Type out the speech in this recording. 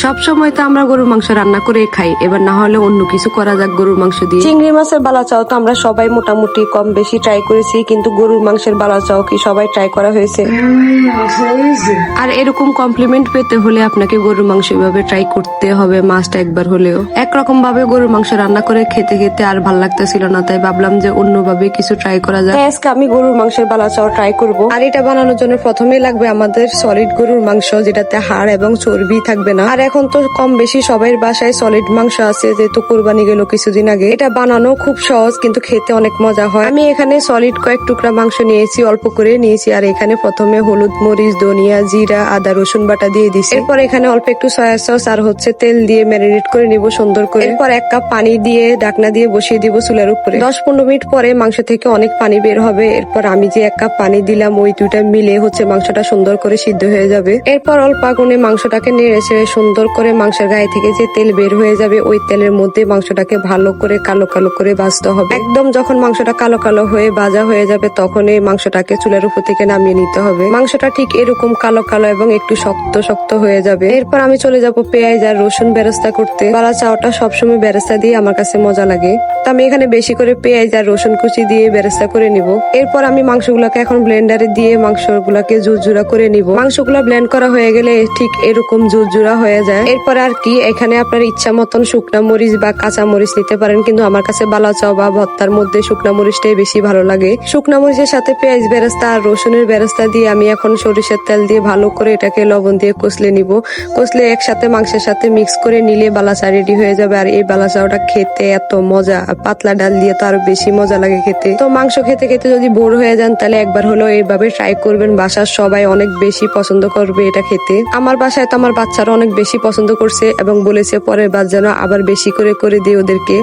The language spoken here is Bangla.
সব সময় তো আমরা গরুর মাংস রান্না করে খাই, এবার না হলে অন্য কিছু করা যাক গরুর মাংস দিয়ে। চিংড়ি মাছের বালাচাও তো আমরা সবাই মোটামুটি কম বেশি ট্রাই করেছি, কিন্তু গরুর মাংসের বালাচাও কি সবাই ট্রাই করা হয়েছে? আর এরকম কমপ্লিমেন্ট পেতে হলে আপনাকে গরুর মাংস এভাবে ট্রাই করতে হবে, মাছটা একবার হলেও। একরকম ভাবে গরুর মাংস রান্না করে খেতে খেতে আর ভাল লাগতেছিল না, তাই ভাবলাম যে অন্যভাবে কিছু ট্রাই করা যায়। আজকে আমি গরুর মাংসের বালাচাও ট্রাই করব। আর এটা বানানোর জন্য প্রথমেই লাগবে আমাদের সলিড গরুর মাংস, যেটাতে হাড় এবং চর্বি থাকবে না। আর এখন তো কম বেশি সবাই বাসায় সলিড মাংস আছে, যেহেতু কোরবানি গেল কিছুদিন আগে। এটা বানানো খুব সহজ, কিন্তু খেতে অনেক মজা হয়। আমি এখানে সলিড কয়েক টুকরা মাংস নিয়েছি, অল্প করে নিয়েছি। আর এখানে প্রথমে হলুদ, মরিচ, ধনিয়া, জিরা, আদা, রসুন বাটা দিয়ে দিছি। এরপর এখানে অল্প একটু সয়া সস আর তেল দিয়ে ম্যারিনেট করে নিব সুন্দর করে। এরপর 1 কাপ পানি দিয়ে ঢাকনা দিয়ে বসিয়ে দিব চুলার উপরে। 10-15 মিনিট পরে মাংস থেকে অনেক পানি বের হবে। এরপর আমি যে 1 কাপ পানি দিলাম, ওই দুইটা মিলে মাংসটা সুন্দর করে সিদ্ধ হয়ে যাবে। এরপর অল্প আগুনে মাংসটাকে নেড়ে চেড়ে সুন্দর করে মাংসের গায়ে থেকে যে তেল বের হয়ে যাবে, ওই তেলের মধ্যে মাংসটাকে ভালো করে কালো কালো করে ভাজতে হবে। একদম যখন মাংসটা কালো কালো হয়ে ভাজা হয়ে যাবে, তখন এই মাংসটাকে চুলার উপর থেকে নামিয়ে নিতে হবে। মাংসটা ঠিক এরকম কালো কালো এবং একটু শক্ত শক্ত হয়ে যাবে। এরপর আমি চলে যাব পেঁয়াজ আর রসুন বেরেস্তা করতে। বালাচাওটা সবসময় বেরেস্তা দিয়ে আমার কাছে মজা লাগে, তো আমি এখানে বেশি করে পেঁয়াজ আর রসুন কুচি দিয়ে বেরেস্তা করে নিব। এরপর আমি মাংসগুলাকে এখন ব্লেন্ডারে দিয়ে মাংসগুলাকে ঝুরঝুরা করে নিব। মাংসগুলা ব্লেন্ড করা হয়ে গেলে ঠিক এরকম ঝুরঝুরা হয়ে যায়। এরপর আর কি, এখানে আপনার ইচ্ছা মতন শুকনা মরিচ বা কাঁচা মরিচ নিতে পারেন, কিন্তু আমার কাছে বালাচাও বা ভর্তার মধ্যে শুকনা মরিচটাই বেশি ভালো লাগে। শুকনা মরিচের সাথে পেঁয়াজ বেরেস্তা আর রসুনের বেরেস্তা দিয়ে আমি এখন সরিষার তেল দিয়ে ভালো করে এটাকে লবণ দিয়ে কষলে নিব। কষলে একসাথে মাংসের সাথে মিক্স করে নিলে বালাচা রেডি হয়ে যাবে। আর এই বালাচাওটা খেতে এত মজা, আর পাতলা ডাল দিয়ে তো আরো বেশি মজা লাগে খেতে। তো মাংস খেতে খেতে যদি বোর হয়ে যান, তাহলে একবার হলো এইভাবে ট্রাই করবেন। বাসার সবাই অনেক বেশি পছন্দ করবে এটা খেতে। আমার বাসায় তো আমার বাচ্চারা অনেক বেশি পছন্দ করছে এবং বলেছে পরের বার যেন আবার বেশি করে করে দিই ওদেরকে।